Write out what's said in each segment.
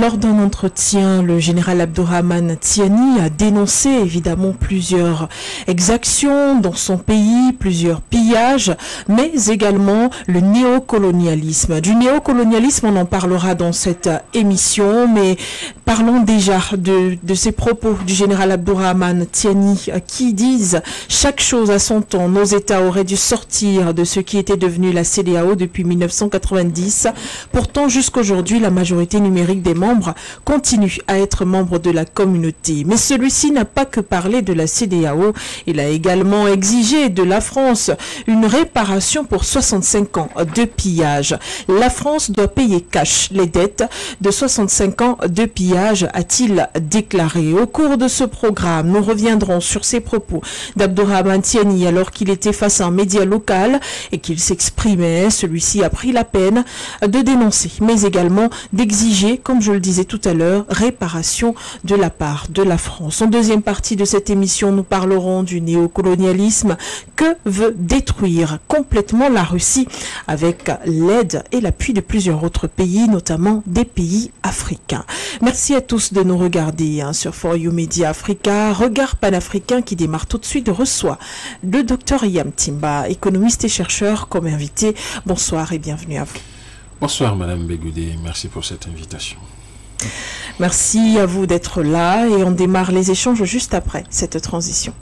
Lors d'un entretien, le général Abdourahmane Tiani a dénoncé évidemment plusieurs exactions dans son pays, plusieurs pillages, mais également le néocolonialisme. Du néocolonialisme, on en parlera dans cette émission, mais parlons déjà de ces propos du général Abdourahmane Tiani qui disent « Chaque chose à son temps, nos États auraient dû sortir de ce qui était devenu la CEDEAO depuis 1990. Pourtant, jusqu'aujourd'hui, la majorité numérique des membres continue à être membre de la communauté. Mais celui-ci n'a pas que parlé de la CEDEAO, il a également exigé de la France une réparation pour 65 ans de pillage. La France doit payer cash les dettes de 65 ans de pillage, a-t-il déclaré. Au cours de ce programme, nous reviendrons sur ces propos d'Abdourahmane Tiani alors qu'il était face à un média local et qu'il s'exprimait. Celui-ci a pris la peine de dénoncer, mais également d'exiger, comme je le disais tout à l'heure, réparation de la part de la France. En deuxième partie de cette émission, nous parlerons du néocolonialisme que veut détruire complètement la Russie avec l'aide et l'appui de plusieurs autres pays, notamment des pays africains. Merci à tous de nous regarder sur For You Media Africa. Regard panafricain qui démarre tout de suite reçoit le docteur Yam Timba, économiste et chercheur, comme invité. Bonsoir et bienvenue à vous. Bonsoir Madame Begoudé, merci pour cette invitation. Merci à vous d'être là et on démarre les échanges juste après cette transition.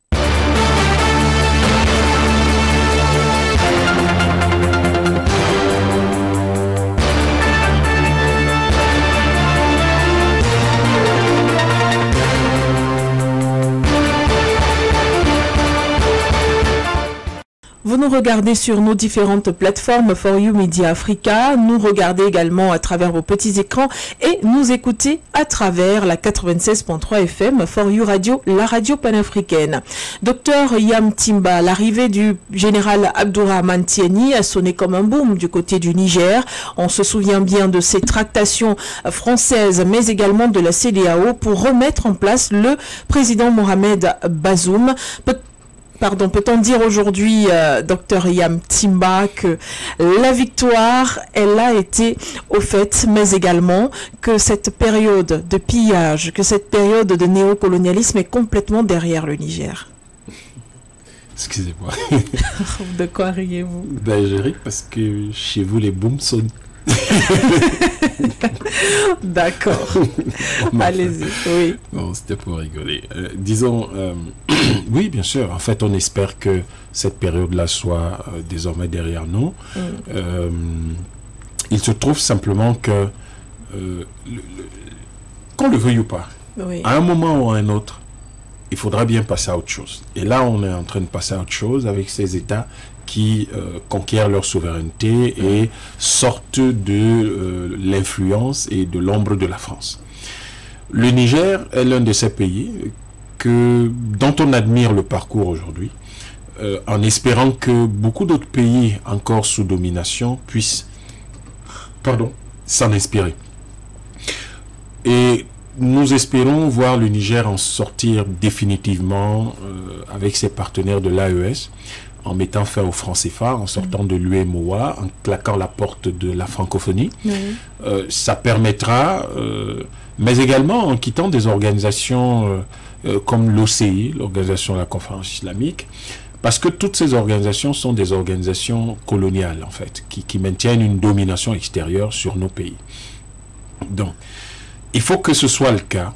Vous nous regardez sur nos différentes plateformes For You Media Africa, nous regardez également à travers vos petits écrans et nous écoutez à travers la 96.3 FM For You Radio, la radio panafricaine. Docteur Yam Timba, l'arrivée du général Abdourahmane Tiani a sonné comme un boom du côté du Niger. On se souvient bien de ces tractations françaises mais également de la CEDEAO pour remettre en place le président Mohamed Bazoum. Peut-on dire aujourd'hui, docteur Yam Timba, que la victoire, elle a été au fait, mais également que cette période de pillage, que cette période de néocolonialisme est complètement derrière le Niger? Excusez-moi. De quoi riez-vous? Ben, je ris parce que chez vous, les booms sonnent. D'accord. Allez-y, oui. Bon, c'était pour rigoler. Disons, oui, bien sûr. En fait, on espère que cette période-là soit désormais derrière nous. Il se trouve simplement que, qu'on le veuille ou pas, oui, à un moment ou à un autre, il faudra bien passer à autre chose. Et là, on est en train de passer à autre chose avec ces États qui conquièrent leur souveraineté et sortent de l'influence et de l'ombre de la France. Le Niger est l'un de ces pays dont on admire le parcours aujourd'hui, en espérant que beaucoup d'autres pays encore sous domination puissent s'en inspirer. Et nous espérons voir le Niger en sortir définitivement avec ses partenaires de l'AES, en mettant fin au franc CFA, en sortant de l'UEMOA, en claquant la porte de la francophonie. Ça permettra, mais également en quittant des organisations comme l'OCI, l'Organisation de la Conférence islamique, parce que toutes ces organisations sont des organisations coloniales, en fait, qui maintiennent une domination extérieure sur nos pays. Donc, il faut que ce soit le cas.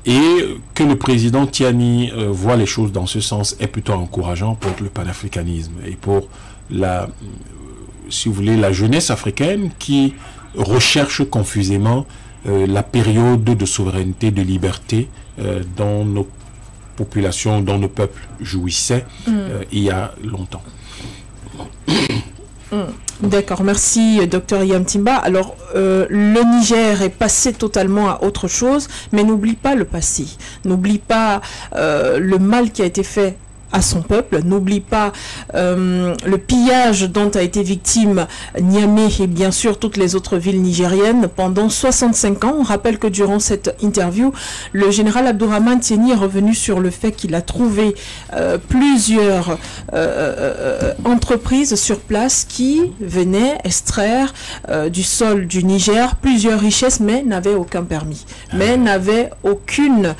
Et que le président Tiani voit les choses dans ce sens est plutôt encourageant pour le panafricanisme et pour la, si vous voulez, la jeunesse africaine qui recherche confusément la période de souveraineté, de liberté dont nos populations, dont nos peuples jouissaient il y a longtemps. D'accord, merci docteur Yam Timba. Alors, le Niger est passé totalement à autre chose, mais n'oublie pas le passé. N'oublie pas le mal qui a été fait à son peuple, n'oublie pas le pillage dont a été victime Niamey et bien sûr toutes les autres villes nigériennes pendant 65 ans. On rappelle que durant cette interview, le général Abdourahmane Tiani est revenu sur le fait qu'il a trouvé plusieurs entreprises sur place qui venaient extraire du sol du Niger plusieurs richesses, mais n'avaient aucun permis, mais n'avaient aucune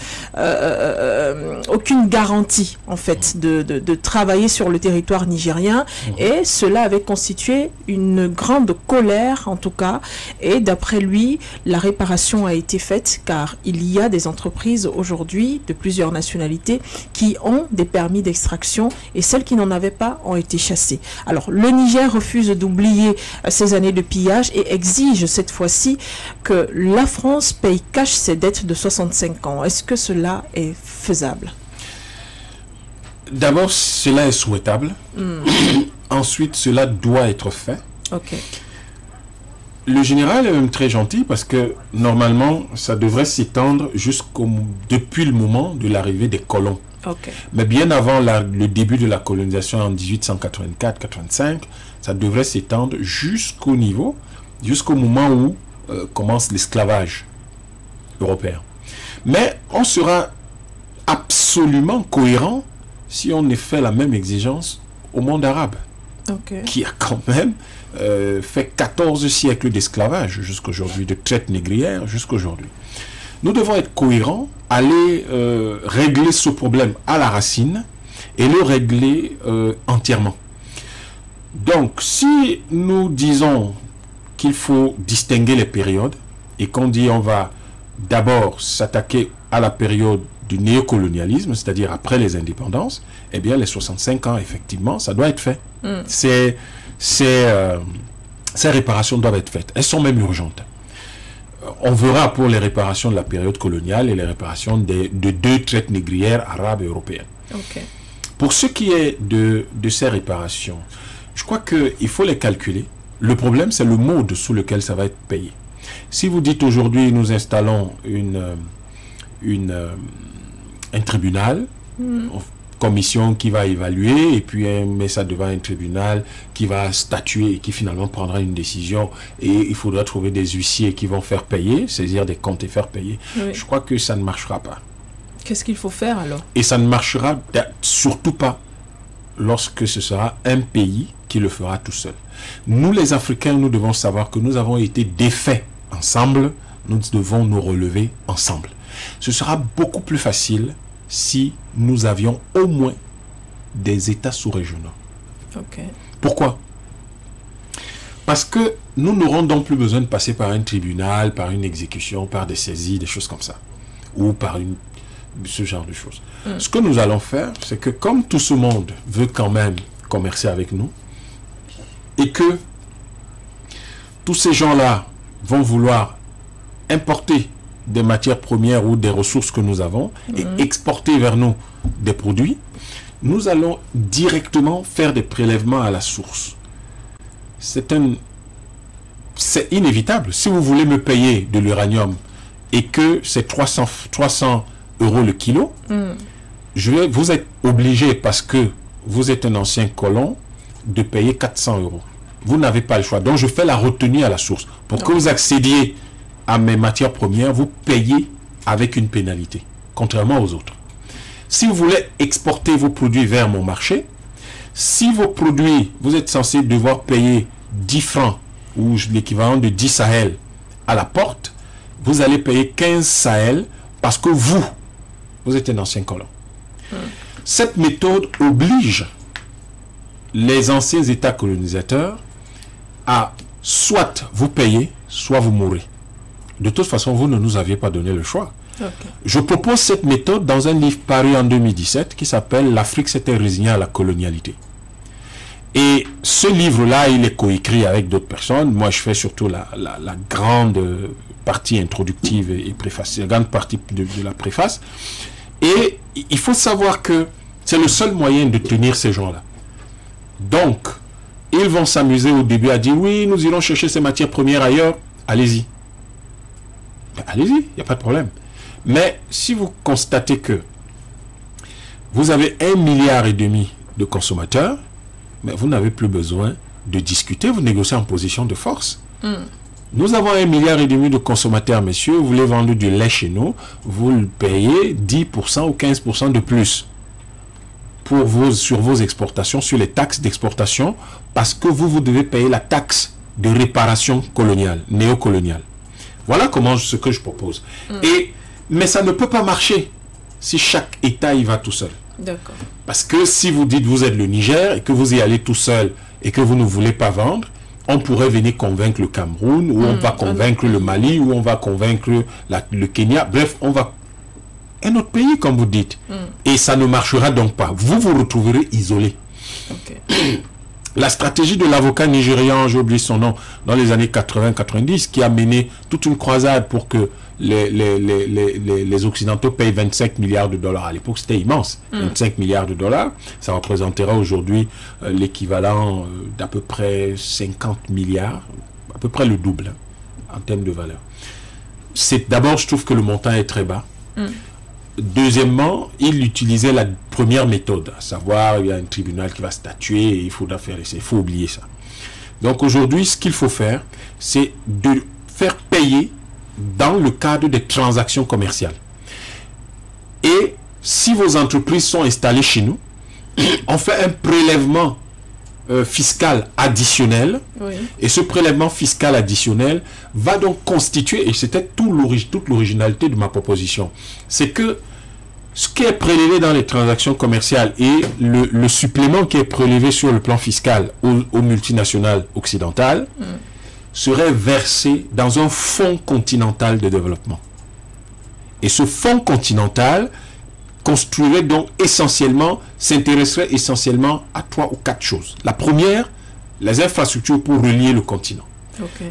garantie en fait de travailler sur le territoire nigérien, et cela avait constitué une grande colère en tout cas, et d'après lui la réparation a été faite car il y a des entreprises aujourd'hui de plusieurs nationalités qui ont des permis d'extraction et celles qui n'en avaient pas ont été chassées. Alors le Niger refuse d'oublier ces années de pillage et exige cette fois-ci que la France paye cash ses dettes de 65 ans. Est-ce que cela est faisable? D'abord, cela est souhaitable. Ensuite, cela doit être fait. Okay. Le général est même très gentil parce que normalement, ça devrait s'étendre depuis le moment de l'arrivée des colons. Okay. Mais bien avant le début de la colonisation en 1884-85, ça devrait s'étendre jusqu'au moment où commence l'esclavage européen. Mais on sera absolument cohérent si on fait la même exigence au monde arabe, qui a quand même fait 14 siècles d'esclavage jusqu'aujourd'hui, de traite négrière jusqu'aujourd'hui. Nous devons être cohérents, aller régler ce problème à la racine et le régler entièrement. Donc, si nous disons qu'il faut distinguer les périodes et qu'on dit on va d'abord s'attaquer à la période du néocolonialisme, c'est-à-dire après les indépendances, eh bien les 65 ans, effectivement, ça doit être fait. Ces réparations doivent être faites. Elles sont même urgentes. On verra pour les réparations de la période coloniale et les réparations de deux traites négrières arabes et européennes. Okay. Pour ce qui est de ces réparations, je crois qu'il faut les calculer. Le problème, c'est le mode sous lequel ça va être payé. Si vous dites aujourd'hui, nous installons un tribunal, une commission qui va évaluer, et puis met ça devant un tribunal qui va statuer et qui finalement prendra une décision, et il faudra trouver des huissiers qui vont faire payer, saisir des comptes et faire payer. Oui. Je crois que ça ne marchera pas. Qu'est-ce qu'il faut faire alors? Et ça ne marchera surtout pas lorsque ce sera un pays qui le fera tout seul. Nous les Africains, nous devons savoir que nous avons été défaits ensemble, nous devons nous relever ensemble. Ce sera beaucoup plus facile si nous avions au moins des États sous-régionaux. Okay. Pourquoi? Parce que nous n'aurons donc plus besoin de passer par un tribunal, par une exécution, par des saisies, des choses comme ça, ou par ce genre de choses. Ce que nous allons faire, c'est que comme tout ce monde veut quand même commercer avec nous, et que tous ces gens-là vont vouloir importer des matières premières ou des ressources que nous avons et exporter vers nous des produits, nous allons directement faire des prélèvements à la source. C'est inévitable. Si vous voulez me payer de l'uranium et que c'est 300 € le kilo, vous êtes obligé, parce que vous êtes un ancien colon, de payer 400 €. Vous n'avez pas le choix. Donc je fais la retenue à la source. Pour que vous accédiez à mes matières premières, vous payez avec une pénalité, contrairement aux autres. Si vous voulez exporter vos produits vers mon marché, si vos produits, vous êtes censé devoir payer 10 francs ou l'équivalent de 10 Sahel à la porte, vous allez payer 15 Sahel parce que vous êtes un ancien colon. Cette méthode oblige les anciens États colonisateurs à soit vous payer, soit vous mourrez. De toute façon, vous ne nous aviez pas donné le choix. Okay. Je propose cette méthode dans un livre paru en 2017 qui s'appelle « L'Afrique s'était résignée à la colonialité ». Et ce livre-là, il est coécrit avec d'autres personnes. Moi, je fais surtout la grande partie introductive et préface, la grande partie de la préface. Et il faut savoir que c'est le seul moyen de tenir ces gens-là. Donc, ils vont s'amuser au début à dire « Oui, nous irons chercher ces matières premières ailleurs. Allez-y. » Allez-y, il n'y a pas de problème. Mais si vous constatez que vous avez 1,5 milliard de consommateurs, mais vous n'avez plus besoin de discuter, vous négociez en position de force. Nous avons 1,5 milliard de consommateurs, messieurs. Vous voulez vendre du lait chez nous, vous le payez 10% ou 15% de plus sur vos exportations, sur les taxes d'exportation, parce que vous devez payer la taxe de réparation coloniale, néocoloniale. Voilà ce que je propose. Mais ça ne peut pas marcher si chaque État y va tout seul. D'accord. Parce que si vous dites vous êtes le Niger et que vous y allez tout seul et que vous ne voulez pas vendre, on pourrait venir convaincre le Cameroun, ou on va convaincre le Mali, ou on va convaincre le Kenya. Bref, on va... un autre pays, comme vous dites. Et ça ne marchera donc pas. Vous vous retrouverez isolé. Okay. La stratégie de l'avocat nigérian, j'ai oublié son nom, dans les années 80-90, qui a mené toute une croisade pour que les Occidentaux payent 25 milliards de dollars. À l'époque, c'était immense. 25 milliards de dollars. Ça représentera aujourd'hui l'équivalent d'à peu près 50 milliards, à peu près le double en termes de valeur. D'abord, je trouve que le montant est très bas. Deuxièmement, il utilisait la première méthode, à savoir, il y a un tribunal qui va statuer et il faudra faire l'essai. Il faut oublier ça. Donc aujourd'hui, ce qu'il faut faire, c'est de faire payer dans le cadre des transactions commerciales. Et si vos entreprises sont installées chez nous, on fait un prélèvement fiscal additionnel. Et ce prélèvement fiscal additionnel va donc constituer, et c'était toute l'originalité de ma proposition, c'est que ce qui est prélevé dans les transactions commerciales et le supplément qui est prélevé sur le plan fiscal aux multinationales occidentales serait versé dans un fonds continental de développement. Et ce fonds continental construirait donc s'intéresserait essentiellement à 3 ou 4 choses. La première, les infrastructures pour relier le continent.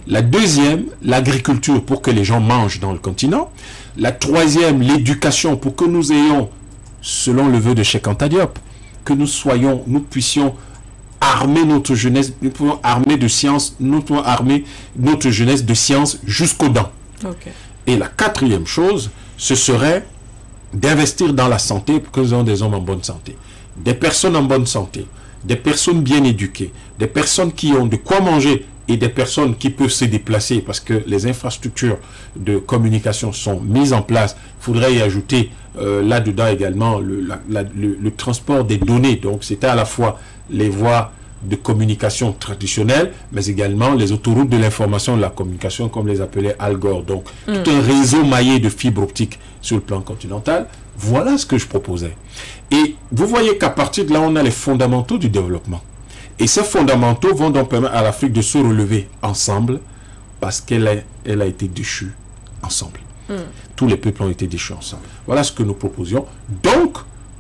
La deuxième, l'agriculture pour que les gens mangent dans le continent. La troisième, l'éducation pour que nous ayons, selon le vœu de Cheikh Anta Diop, que nous puissions armer notre jeunesse, nous pouvons armer de sciences, nous pouvons armer notre jeunesse de sciences jusqu'aux dents. Et la quatrième chose, ce serait d'investir dans la santé pour que nous ayons des hommes en bonne santé, des personnes en bonne santé, des personnes bien éduquées, des personnes qui ont de quoi manger et des personnes qui peuvent se déplacer parce que les infrastructures de communication sont mises en place. Il faudrait y ajouter là-dedans également le transport des données. Donc c'était à la fois les voies de communication traditionnelles, mais également les autoroutes de l'information et de la communication, comme les appelait Al Gore. Donc, tout un réseau maillé de fibres optiques sur le plan continental. Voilà ce que je proposais. Et vous voyez qu'à partir de là, on a les fondamentaux du développement. Et ces fondamentaux vont donc permettre à l'Afrique de se relever ensemble parce qu'elle a été déchue ensemble. Tous les peuples ont été déchus ensemble. Voilà ce que nous proposions. Donc,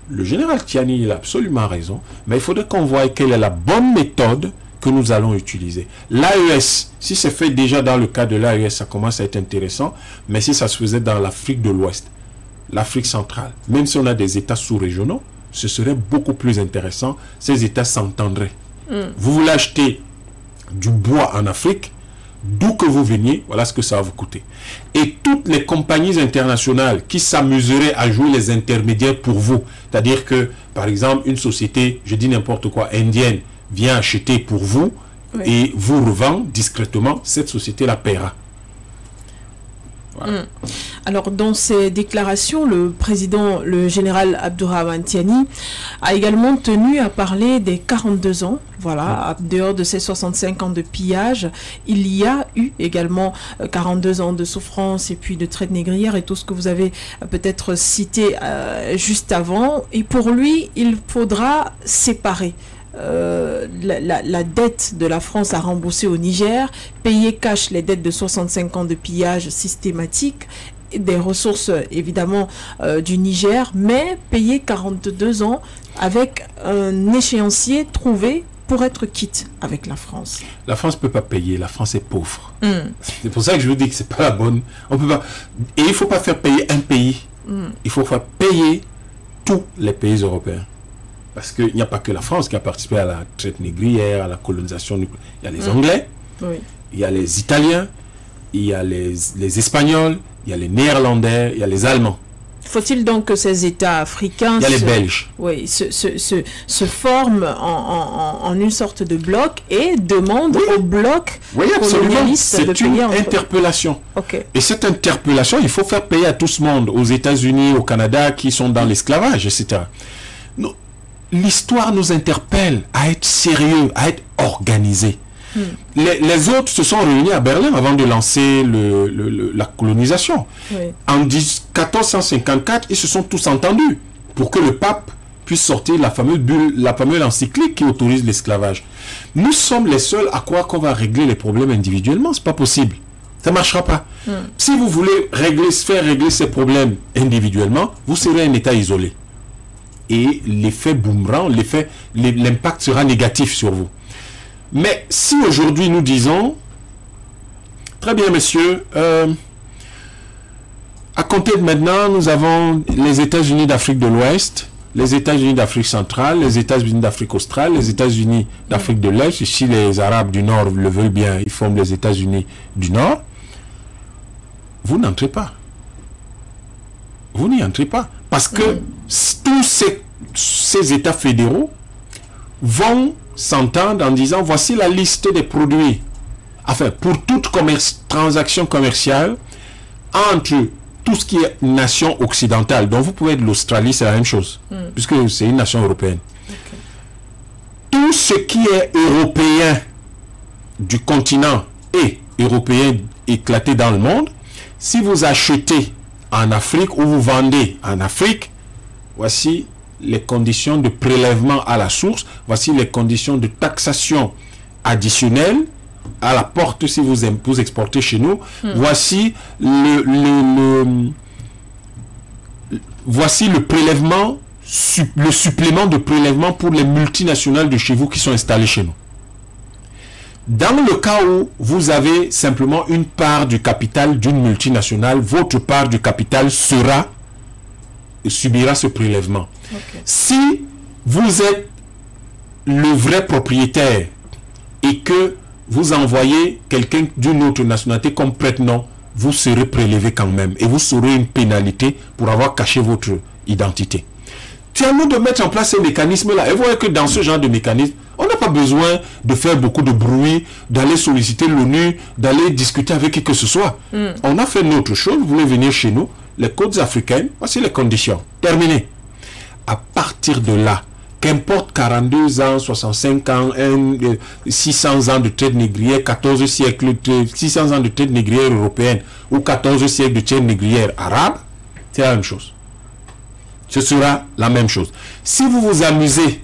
le général Tiani, il a absolument raison, mais il faudrait qu'on voie quelle est la bonne méthode que nous allons utiliser. L'AES, si c'est fait déjà dans le cas de l'AES, ça commence à être intéressant, mais si ça se faisait dans l'Afrique de l'Ouest, l'Afrique centrale, même si on a des États sous-régionaux, ce serait beaucoup plus intéressant, ces États s'entendraient. Vous voulez acheter du bois en Afrique, d'où que vous veniez, voilà ce que ça va vous coûter. Et toutes les compagnies internationales qui s'amuseraient à jouer les intermédiaires pour vous, c'est-à-dire que, par exemple, une société, je dis n'importe quoi, indienne, vient acheter pour vous et vous revend discrètement, cette société la paiera. Voilà. Alors, dans ses déclarations, le général Abdourahmane Tiani a également tenu à parler des 42 ans. Voilà, en dehors de ces 65 ans de pillage, il y a eu également 42 ans de souffrance et puis de traite négrière et tout ce que vous avez peut-être cité juste avant. Et pour lui, il faudra séparer la dette de la France à rembourser au Niger, payer cash les dettes de 65 ans de pillage systématique, des ressources évidemment du Niger, mais payer 42 ans avec un échéancier trouvé pour être quitte avec la France. La France ne peut pas payer, la France est pauvre. C'est pour ça que je vous dis que c'est pas la bonne. On peut pas. Et il ne faut pas faire payer un pays. Il faut faire payer tous les pays européens. Parce qu'il n'y a pas que la France qui a participé à la traite négrière, à la colonisation. Il y a les Anglais, il y a les Italiens, il y a les Espagnols, il y a les Néerlandais, il y a les Allemands. Faut-il donc que ces États africains... Il y a les Belges. Oui, se forment en une sorte de bloc et demandent au bloc colonialiste de payer... C'est une interpellation. Okay. Et cette interpellation, il faut faire payer à tout ce monde, aux États-Unis, au Canada, qui sont dans l'esclavage, etc. L'histoire nous interpelle à être sérieux, à être organisé. Les autres se sont réunis à Berlin avant de lancer la colonisation. Oui. En 1454, ils se sont tous entendus pour que le pape puisse sortir la fameuse bulle, la fameuse encyclique qui autorise l'esclavage. Nous sommes les seuls à croire qu'on va régler les problèmes individuellement. C'est pas possible. Ça ne marchera pas. Si vous voulez faire régler ces problèmes individuellement, vous serez un État isolé. Et l'effet boomerang, l'impact sera négatif sur vous. Mais si aujourd'hui nous disons, très bien messieurs, à compter de maintenant, nous avons les États-Unis d'Afrique de l'Ouest, les États-Unis d'Afrique centrale, les États-Unis d'Afrique australe, les États-Unis d'Afrique de l'Est, et si les Arabes du Nord le veulent bien, ils forment les États-Unis du Nord, vous n'entrez pas. Vous n'y entrez pas. Parce que tous ces États fédéraux vont s'entendre en disant voici la liste des produits. Enfin, pour toute transaction commerciale entre tout ce qui est nation occidentale, donc vous pouvez être l'Australie, c'est la même chose, puisque c'est une nation européenne. Okay. Tout ce qui est européen du continent et européen éclaté dans le monde, si vous achetez en Afrique ou vous vendez en Afrique, voici les conditions de prélèvement à la source, voici les conditions de taxation additionnelle à la porte si vous exportez chez nous, voici voici le prélèvement, le supplément de prélèvement pour les multinationales de chez vous qui sont installées chez nous. Dans le cas où vous avez simplement une part du capital d'une multinationale, votre part du capital subira ce prélèvement. Okay. Si vous êtes le vrai propriétaire et que vous envoyez quelqu'un d'une autre nationalité comme prête-nom, vous serez prélevé quand même et vous aurez une pénalité pour avoir caché votre identité. C'est à nous de mettre en place ces mécanismes-là. Et vous voyez que dans ce genre de mécanisme, on n'a pas besoin de faire beaucoup de bruit, d'aller solliciter l'ONU, d'aller discuter avec qui que ce soit. On a fait notre chose, vous voulez venir chez nous, les côtes africaines, voici les conditions. Terminé. À partir de là, qu'importe 42 ans, 65 ans, 600 ans de traite négrière, 14 siècles, 600 ans de traite négrière européenne ou 14 siècles de traite négrière arabe, c'est la même chose. Ce sera la même chose. Si vous vous amusez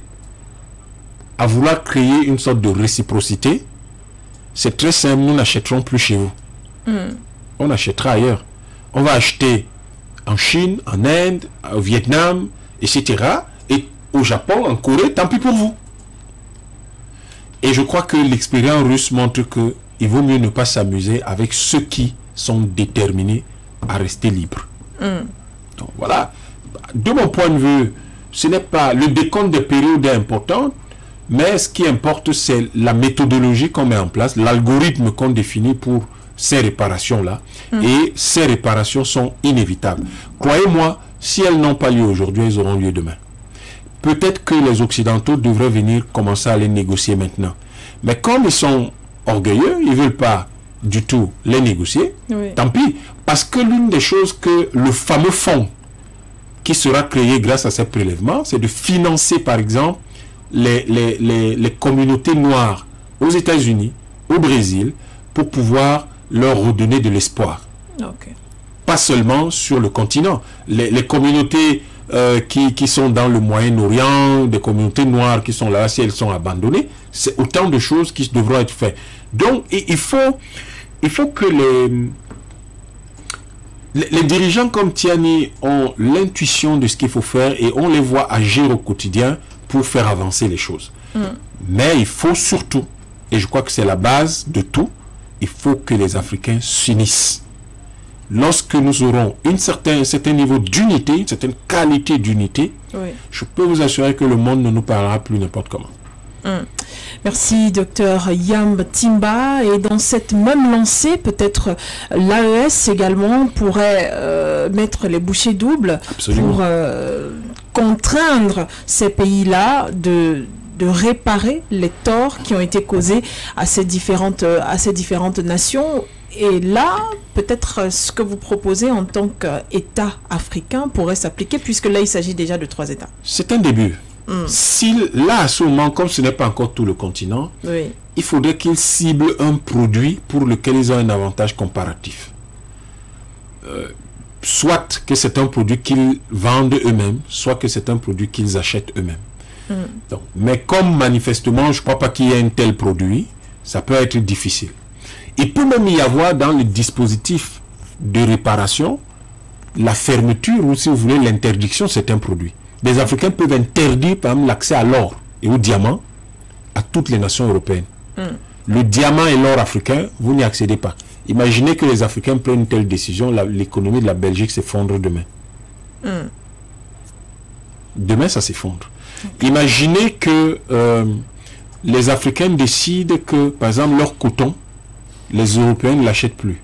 à vouloir créer une sorte de réciprocité, c'est très simple, nous n'achèterons plus chez vous. On achètera ailleurs. On va acheter en Chine, en Inde, au Vietnam, etc. Et au Japon, en Corée, tant pis pour vous. Et je crois que l'expérience russe montre qu'il vaut mieux ne pas s'amuser avec ceux qui sont déterminés à rester libres. Donc voilà. De mon point de vue, ce n'est pas le décompte des périodes est important, mais ce qui importe, c'est la méthodologie qu'on met en place, l'algorithme qu'on définit pour ces réparations-là. Et ces réparations sont inévitables. Croyez-moi, si elles n'ont pas lieu aujourd'hui, elles auront lieu demain. Peut-être que les Occidentaux devraient venir commencer à les négocier maintenant. Mais comme ils sont orgueilleux, ils ne veulent pas du tout les négocier, tant pis. Parce que l'une des choses que le fameux fonds qui sera créé grâce à ces prélèvements, c'est de financer par exemple les communautés noires aux États-Unis, au Brésil, pour pouvoir leur redonner de l'espoir. Okay. Pas seulement sur le continent. Les communautés qui sont dans le Moyen-Orient, des communautés noires qui sont là, si elles sont abandonnées, c'est autant de choses qui devront être faites. Donc, il faut que les dirigeants comme Tiani ont l'intuition de ce qu'il faut faire et on les voit agir au quotidien pour faire avancer les choses. Mais il faut surtout, et je crois que c'est la base de tout, il faut que les Africains s'unissent. Lorsque nous aurons un certain niveau d'unité, une certaine qualité d'unité, je peux vous assurer que le monde ne nous parlera plus n'importe comment. Merci, docteur Yam Timba. Et dans cette même lancée, peut-être l'AES également pourrait mettre les bouchées doubles. Absolument. Pour contraindre ces pays-là de réparer les torts qui ont été causés à ces différentes nations. Et là, peut-être ce que vous proposez en tant qu'État africain pourrait s'appliquer, puisque là, il s'agit déjà de 3 États. C'est un début. Si là, à ce moment, comme ce n'est pas encore tout le continent, oui, il faudrait qu'ils ciblent un produit pour lequel ils ont un avantage comparatif. Soit que c'est un produit qu'ils vendent eux-mêmes, soit que c'est un produit qu'ils achètent eux-mêmes. Donc, mais comme manifestement, je ne crois pas qu'il y ait un tel produit, ça peut être difficile. Il peut même y avoir dans le dispositif de réparation la fermeture ou, si vous voulez, l'interdiction de certains produits. Les Africains peuvent interdire, par exemple, l'accès à l'or et au diamant à toutes les nations européennes. Le diamant et l'or africain, vous n'y accédez pas. Imaginez que les Africains prennent une telle décision, l'économie de la Belgique s'effondre demain. Demain, ça s'effondre. Imaginez que les Africains décident que, par exemple, leur coton, les Européens ne l'achètent plus.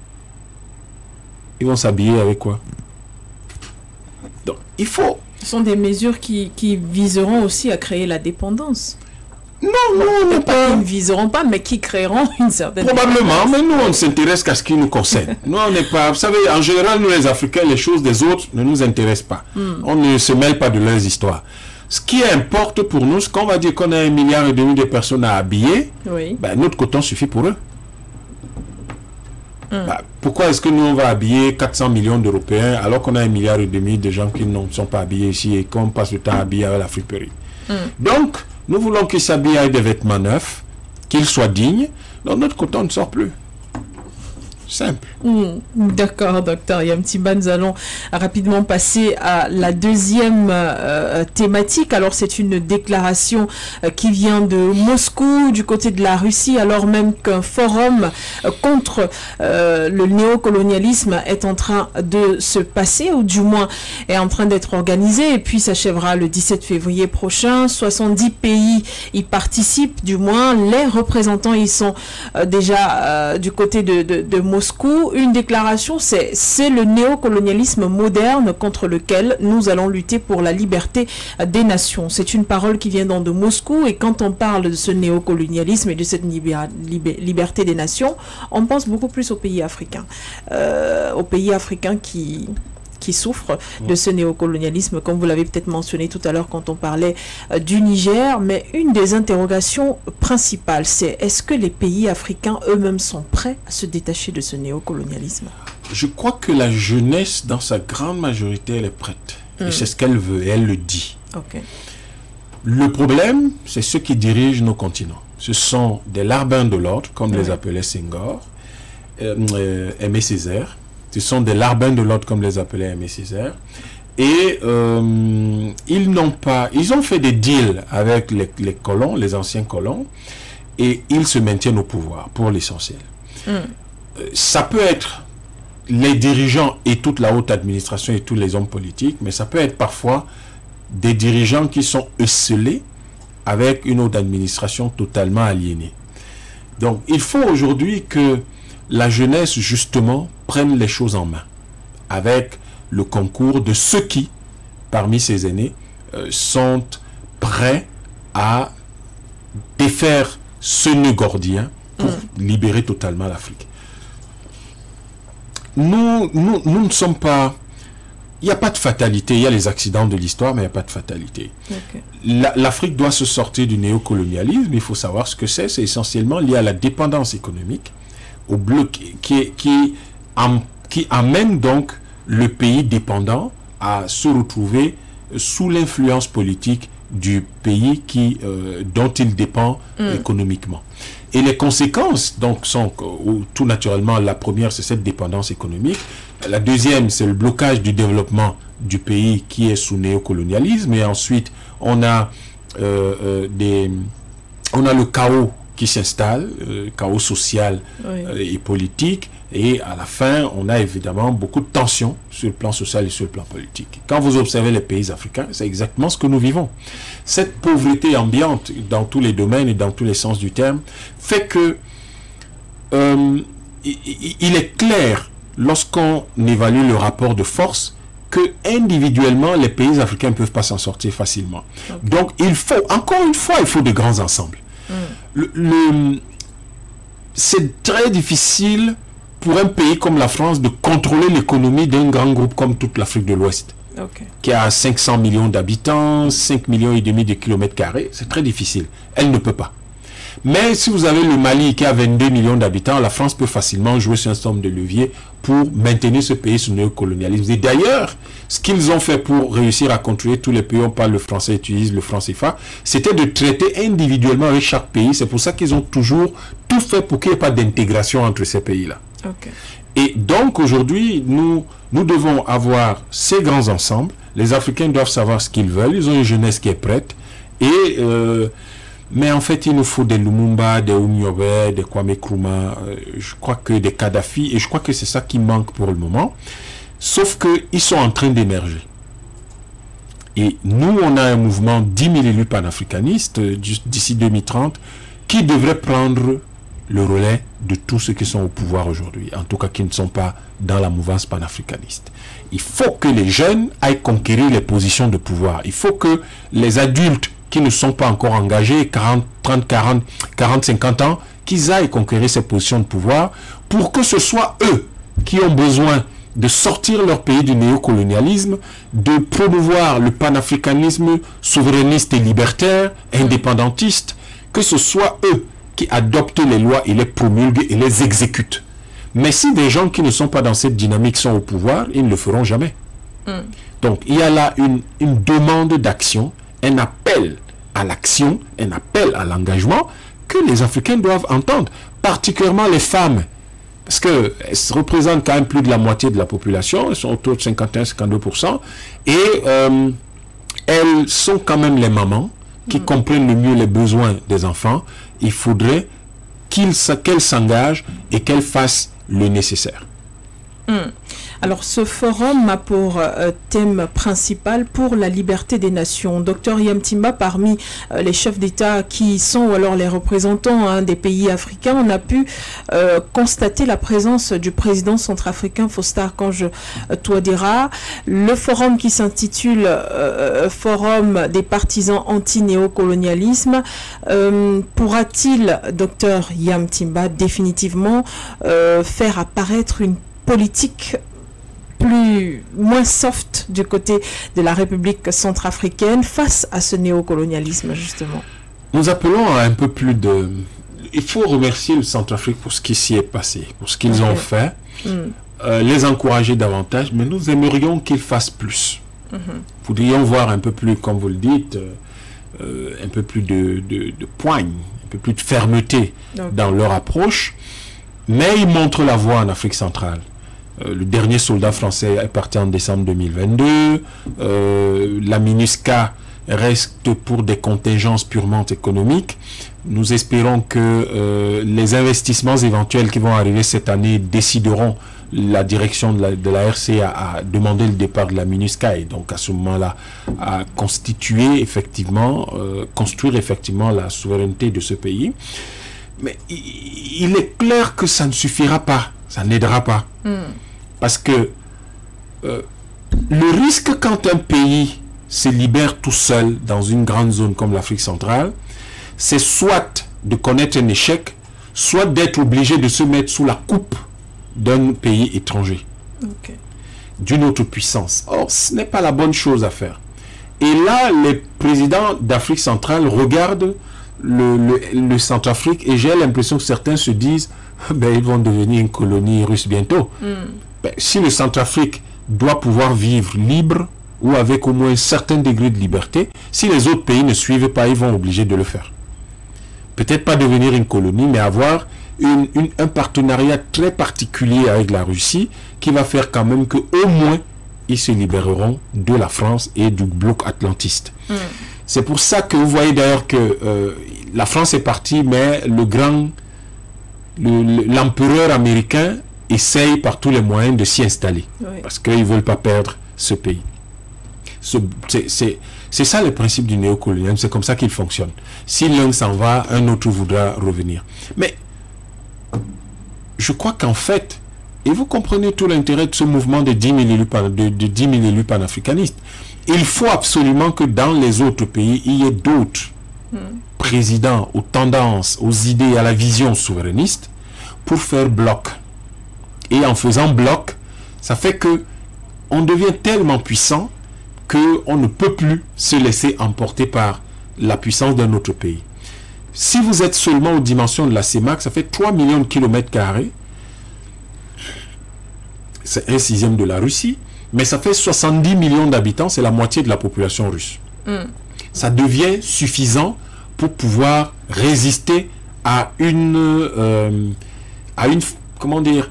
Ils vont s'habiller avec quoi? Donc, il faut... Ce sont des mesures qui viseront aussi à créer la dépendance. Non, non, pas qui ne viseront pas, mais qui créeront une certaine... Probablement, mais nous, on ne s'intéresse qu'à ce qui nous concerne. Nous, on n'est pas... Vous savez, en général, nous, les Africains, les choses des autres ne nous intéressent pas. On ne se mêle pas de leurs histoires. Ce qui importe pour nous, c'est qu'on va dire qu'on a 1,5 milliard de personnes à habiller, oui, ben, notre coton suffit pour eux. Ben, pourquoi est-ce que nous, on va habiller 400 millions d'Européens alors qu'on a 1,5 milliard de gens qui ne sont pas habillés ici et qu'on passe le temps à habiller avec la friperie? Donc, nous voulons qu'ils s'habillent avec des vêtements neufs, qu'ils soient dignes, donc notre coton ne sort plus. Simple. D'accord, docteur Yam Timba. Nous allons rapidement passer à la deuxième thématique. Alors, c'est une déclaration qui vient de Moscou, du côté de la Russie, alors même qu'un forum contre le néocolonialisme est en train de se passer, ou du moins est en train d'être organisé, et puis s'achèvera le 17 février prochain. 70 pays y participent, du moins. Les représentants y sont déjà du côté de Moscou. Une déclaration, c'est le néocolonialisme moderne contre lequel nous allons lutter pour la liberté des nations. C'est une parole qui vient donc de Moscou, et quand on parle de ce néocolonialisme et de cette liberté des nations, on pense beaucoup plus aux pays africains. Aux pays africains qui souffrent de ce néocolonialisme, comme vous l'avez peut-être mentionné tout à l'heure quand on parlait du Niger. Mais une des interrogations principales, c'est est-ce que les pays africains eux-mêmes sont prêts à se détacher de ce néocolonialisme? Je crois que la jeunesse, dans sa grande majorité, elle est prête. Et c'est ce qu'elle veut, et elle le dit. Okay. Le problème, c'est ceux qui dirigent nos continents. Ce sont des larbins de l'ordre, comme les appelait Senghor, Aimé Césaire. Ce sont des larbins de l'ordre, comme les appelait Aimé Césaire. Et ils ont fait des deals avec les colons, les anciens colons, et ils se maintiennent au pouvoir, pour l'essentiel. Ça peut être les dirigeants et toute la haute administration et tous les hommes politiques, mais ça peut être parfois des dirigeants qui sont esselés avec une haute administration totalement aliénée. Donc, il faut aujourd'hui que la jeunesse, justement, prenne les choses en main, avec le concours de ceux qui, parmi ces aînés, sont prêts à défaire ce nœud gordien pour libérer totalement l'Afrique. Nous ne sommes pas... Il n'y a pas de fatalité. Il y a les accidents de l'histoire, mais il n'y a pas de fatalité. Okay. L'Afrique doit se sortir du néocolonialisme. Il faut savoir ce que c'est. C'est essentiellement lié à la dépendance économique, au bloc qui amène donc le pays dépendant à se retrouver sous l'influence politique du pays dont il dépend économiquement. Et les conséquences donc sont tout naturellement, la première c'est cette dépendance économique, la deuxième c'est le blocage du développement du pays qui est sous néocolonialisme, et ensuite on a le chaos qui s'installe, chaos social et politique, Et à la fin, on a évidemment beaucoup de tensions sur le plan social et sur le plan politique. Quand vous observez les pays africains, c'est exactement ce que nous vivons. Cette pauvreté ambiante dans tous les domaines et dans tous les sens du terme fait que il est clair, lorsqu'on évalue le rapport de force, que individuellement, les pays africains ne peuvent pas s'en sortir facilement. Okay. Donc, il faut, encore une fois, il faut de grands ensembles. C'est très difficile pour un pays comme la France de contrôler l'économie d'un grand groupe comme toute l'Afrique de l'Ouest, qui a 500 millions d'habitants, 5 millions et demi de kilomètres carrés. C'est très difficile. Elle ne peut pas. Mais si vous avez le Mali qui a 22 millions d'habitants, la France peut facilement jouer sur un certain nombre de leviers pour maintenir ce pays sous néocolonialisme. Et d'ailleurs, ce qu'ils ont fait pour réussir à contrôler tous les pays, on parle le français, utilisent le franc CFA, c'était de traiter individuellement avec chaque pays. C'est pour ça qu'ils ont toujours tout fait pour qu'il n'y ait pas d'intégration entre ces pays-là. Okay. Et donc aujourd'hui, nous devons avoir ces grands ensembles. Les Africains doivent savoir ce qu'ils veulent. Ils ont une jeunesse qui est prête. Et... mais en fait, il nous faut des Lumumba, des Oumiobe, des Kwame Nkrumah, je crois que des Kadhafi, et je crois que c'est ça qui manque pour le moment. Sauf qu'ils sont en train d'émerger. Et nous, on a un mouvement 10 000 élus panafricanistes d'ici 2030 qui devrait prendre le relais de tous ceux qui sont au pouvoir aujourd'hui, en tout cas qui ne sont pas dans la mouvance panafricaniste. Il faut que les jeunes aillent conquérir les positions de pouvoir. Il faut que les adultes qui ne sont pas encore engagés, 40, 50 ans, qu'ils aillent conquérir ces positions de pouvoir pour que ce soit eux qui ont besoin de sortir leur pays du néocolonialisme, de promouvoir le panafricanisme souverainiste et libertaire, indépendantiste, que ce soit eux qui adoptent les lois et les promulguent et les exécutent. Mais si des gens qui ne sont pas dans cette dynamique sont au pouvoir, ils ne le feront jamais. Donc il y a là une demande d'action, un appel à l'action, un appel à l'engagement que les Africains doivent entendre, particulièrement les femmes, parce qu'elles représentent quand même plus de la moitié de la population, elles sont autour de 51-52%, et elles sont quand même les mamans qui comprennent le mieux les besoins des enfants. Il faudrait qu'elles s'engagent et qu'elles fassent le nécessaire. Alors, ce forum a pour thème principal pour la liberté des nations. Dr Yamtimba, parmi les chefs d'État qui sont, ou alors les représentants des pays africains, on a pu constater la présence du président centrafricain Faustin Archange Touadéra. Le forum qui s'intitule Forum des partisans anti-néocolonialisme pourra-t-il, Dr Yamtimba, définitivement faire apparaître une politique moins soft du côté de la République centrafricaine face à ce néocolonialisme, justement? Nous appelons à un peu plus de... Il faut remercier le Centrafrique pour ce qui s'y est passé, pour ce qu'ils ont fait, les encourager davantage, mais nous aimerions qu'ils fassent plus. Voudrions voir un peu plus, comme vous le dites, un peu plus de poigne, un peu plus de fermeté dans leur approche, mais ils montrent la voie en Afrique centrale. Le dernier soldat français est parti en décembre 2022. La MINUSCA reste pour des contingences purement économiques. Nous espérons que les investissements éventuels qui vont arriver cette année décideront la direction de la RC à demander le départ de la MINUSCA et donc à ce moment-là à constituer effectivement, construire effectivement la souveraineté de ce pays. Mais il est clair que ça ne suffira pas, ça n'aidera pas. Parce que le risque quand un pays se libère tout seul dans une grande zone comme l'Afrique centrale, c'est soit de connaître un échec, soit d'être obligé de se mettre sous la coupe d'un pays étranger, d'une autre puissance. Or, ce n'est pas la bonne chose à faire. Et là, les présidents d'Afrique centrale regardent le Centrafrique et j'ai l'impression que certains se disent ben, ils vont devenir une colonie russe bientôt. Ben, si le Centrafrique doit pouvoir vivre libre ou avec au moins un certain degré de liberté, si les autres pays ne suivent pas, ils vont obliger de le faire. Peut-être pas devenir une colonie, mais avoir un partenariat très particulier avec la Russie qui va faire quand même qu'au moins ils se libéreront de la France et du bloc atlantiste. C'est pour ça que vous voyez d'ailleurs que la France est partie, mais l'empereur américain essayent par tous les moyens de s'y installer. Oui. Parce qu'ils ne veulent pas perdre ce pays. C'est ça le principe du néocolonialisme, c'est comme ça qu'il fonctionne. Si l'un s'en va, un autre voudra revenir. Mais je crois qu'en fait, et vous comprenez tout l'intérêt de ce mouvement de 10 000 élus panafricanistes, il faut absolument que dans les autres pays, il y ait d'autres présidents aux tendances, aux idées, à la vision souverainiste pour faire bloc. Et en faisant bloc, ça fait que on devient tellement puissant qu'on ne peut plus se laisser emporter par la puissance d'un autre pays. Si vous êtes seulement aux dimensions de la CEMAC, ça fait 3 millions de kilomètres carrés. C'est 1/6 de la Russie, mais ça fait 70 millions d'habitants, c'est la moitié de la population russe. Ça devient suffisant pour pouvoir résister à comment dire,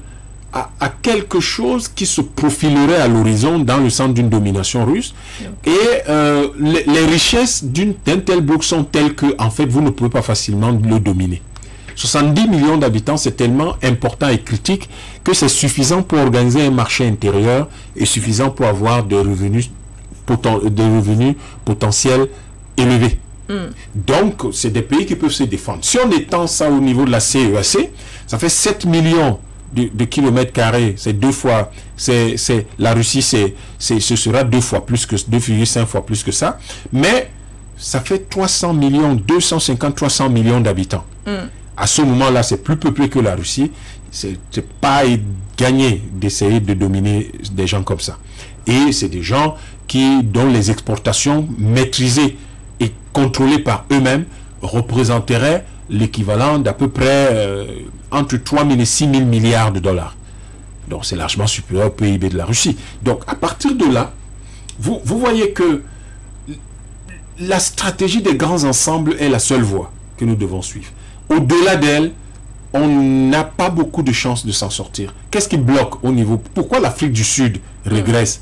à quelque chose qui se profilerait à l'horizon dans le centre d'une domination russe. Et les richesses d'un tel bloc sont telles que, en fait, vous ne pouvez pas facilement le dominer. 70 millions d'habitants, c'est tellement important et critique que c'est suffisant pour organiser un marché intérieur et suffisant pour avoir des revenus potentiels élevés. Donc, c'est des pays qui peuvent se défendre. Si on étend ça au niveau de la CEAC, ça fait 7 millions de kilomètres carrés, c'est 2 fois, la Russie, ce sera 2,5 fois plus que ça, mais ça fait 300 millions, 250-300 millions d'habitants. À ce moment-là, c'est plus peuplé que la Russie, c'est pas gagné d'essayer de dominer des gens comme ça. Et c'est des gens dont les exportations maîtrisées et contrôlées par eux-mêmes représenteraient l'équivalent d'à peu près entre 3 000 et 6 000 milliards de dollars. Donc c'est largement supérieur au PIB de la Russie. Donc à partir de là, vous voyez que la stratégie des grands ensembles est la seule voie que nous devons suivre. Au-delà d'elle, on n'a pas beaucoup de chances de s'en sortir. Qu'est-ce qui bloque au niveau... Pourquoi l'Afrique du Sud régresse?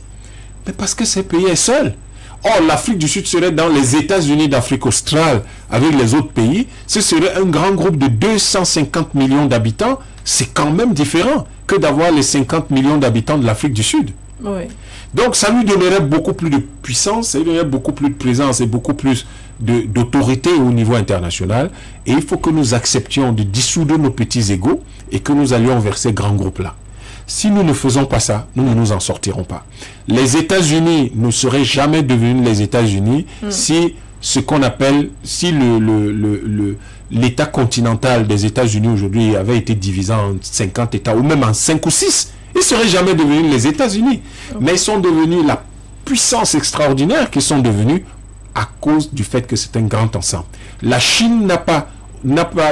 Mais parce que ce pays est seul. Or, l'Afrique du Sud serait dans les États-Unis d'Afrique australe avec les autres pays. Ce serait un grand groupe de 250 millions d'habitants. C'est quand même différent que d'avoir les 50 millions d'habitants de l'Afrique du Sud. Oui. Donc, ça lui donnerait beaucoup plus de puissance, ça lui donnerait beaucoup plus de présence et beaucoup plus d'autorité au niveau international. Et il faut que nous acceptions de dissoudre nos petits égos et que nous allions vers ces grands groupes-là. Si nous ne faisons pas ça, nous ne nous en sortirons pas. Les États-Unis ne seraient jamais devenus les États-Unis si ce qu'on appelle, si l'État continental des États-Unis aujourd'hui avait été divisé en 50 États ou même en 5 ou 6. Ils ne seraient jamais devenus les États-Unis. Mais ils sont devenus la puissance extraordinaire qu'ils sont devenus à cause du fait que c'est un grand ensemble. La Chine n'a pas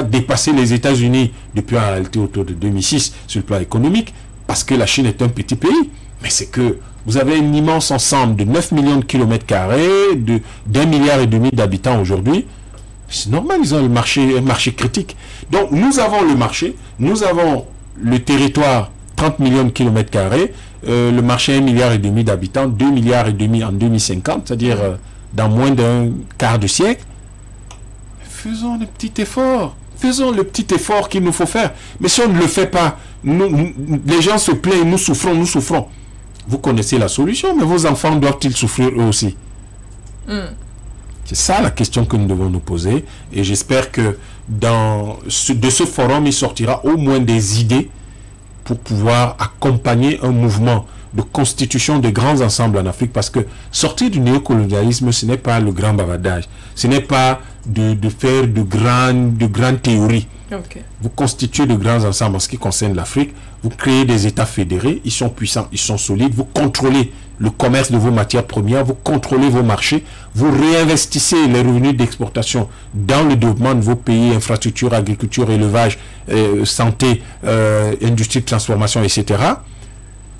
dépassé les États-Unis depuis en réalité autour de 2006 sur le plan économique, parce que la Chine est un petit pays. Mais c'est que vous avez un immense ensemble de 9 millions de kilomètres carrés, d'1,5 milliard d'habitants aujourd'hui. C'est normal, ils ont un marché critique. Donc nous avons le marché, nous avons le territoire, 30 millions de kilomètres carrés, le marché 1,5 milliard d'habitants, 2,5 milliards en 2050, c'est-à-dire dans moins d'un quart de siècle. Faisons le petit effort. Faisons le petit effort qu'il nous faut faire. Mais si on ne le fait pas, les gens se plaignent, nous souffrons, nous souffrons. Vous connaissez la solution, mais vos enfants doivent-ils souffrir eux aussi? C'est ça la question que nous devons nous poser. Et j'espère que de ce forum, il sortira au moins des idées pour pouvoir accompagner un mouvement de constitution de grands ensembles en Afrique, parce que sortir du néocolonialisme, ce n'est pas le grand bavardage, ce n'est pas de faire de grandes théories. Okay. Vous constituez de grands ensembles en ce qui concerne l'Afrique, vous créez des États fédérés, ils sont puissants, ils sont solides, vous contrôlez le commerce de vos matières premières, vous contrôlez vos marchés, vous réinvestissez les revenus d'exportation dans le développement de vos pays, infrastructures, agriculture, élevage, santé, industrie de transformation, etc.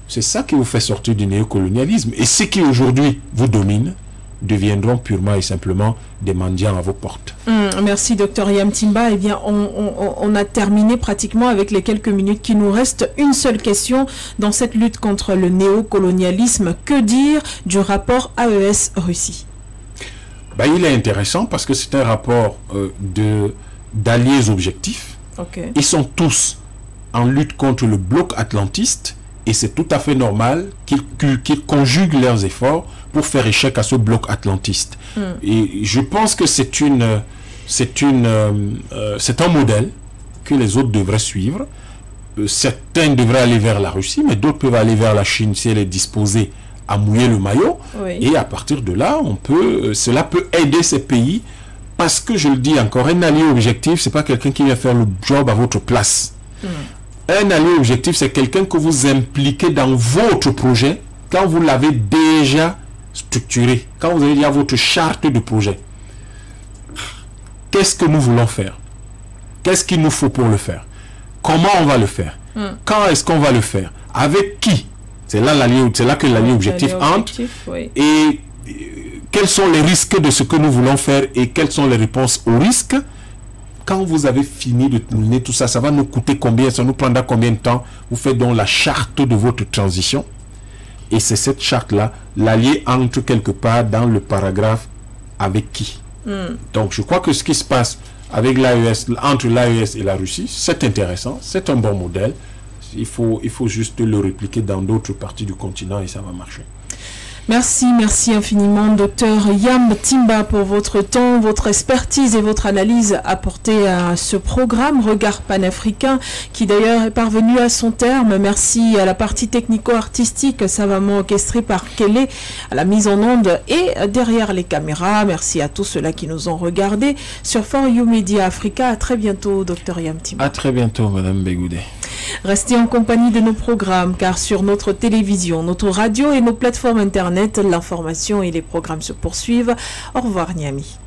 C'est ça qui vous fait sortir du néocolonialisme. Et ceux qui aujourd'hui vous dominent deviendront purement et simplement des mendiants à vos portes. Merci, Dr Yam Timba. Eh bien, on a terminé pratiquement avec les quelques minutes qui nous restent. Une seule question dans cette lutte contre le néocolonialisme. Que dire du rapport AES-Russie? Il est intéressant parce que c'est un rapport d'alliés objectifs. Okay. Ils sont tous en lutte contre le bloc atlantiste et c'est tout à fait normal qu'ils conjuguent leurs efforts pour faire échec à ce bloc atlantiste. Et je pense que c'est un modèle que les autres devraient suivre. Certains devraient aller vers la Russie, mais d'autres peuvent aller vers la Chine si elle est disposée à mouiller le maillot. Oui. Et à partir de là, cela peut aider ces pays, parce que je le dis encore, un allié objectif, c'est pas quelqu'un qui vient faire le job à votre place. Un allié objectif, c'est quelqu'un que vous impliquez dans votre projet quand vous l'avez déjà structuré, quand vous avez déjà votre charte de projet. Qu'est-ce que nous voulons faire? Qu'est-ce qu'il nous faut pour le faire? Comment on va le faire? Quand est-ce qu'on va le faire? Avec qui? C'est là que l'allié objectif entre. Oui. Et quels sont les risques de ce que nous voulons faire et quelles sont les réponses aux risques? Quand vous avez fini de mener tout ça, ça va nous coûter combien? Ça nous prendra combien de temps? Vous faites donc la charte de votre transition. Et c'est cette charte-là, l'allié entre quelque part dans le paragraphe avec qui. Donc je crois que ce qui se passe avec l'AES, entre l'AES et la Russie, c'est intéressant, c'est un bon modèle. Il faut juste le répliquer dans d'autres parties du continent et ça va marcher. Merci infiniment, Dr Yam Timba, pour votre temps, votre expertise et votre analyse apportée à ce programme Regard panafricain, qui d'ailleurs est parvenu à son terme. Merci à la partie technico-artistique savamment orchestrée par Kelly, à la mise en onde et derrière les caméras. Merci à tous ceux-là qui nous ont regardés sur For You Media Africa. À très bientôt, Dr Yam Timba. À très bientôt, Madame Begoudé. Restez en compagnie de nos programmes, car sur notre télévision, notre radio et nos plateformes internet, l'information et les programmes se poursuivent. Au revoir, Niami.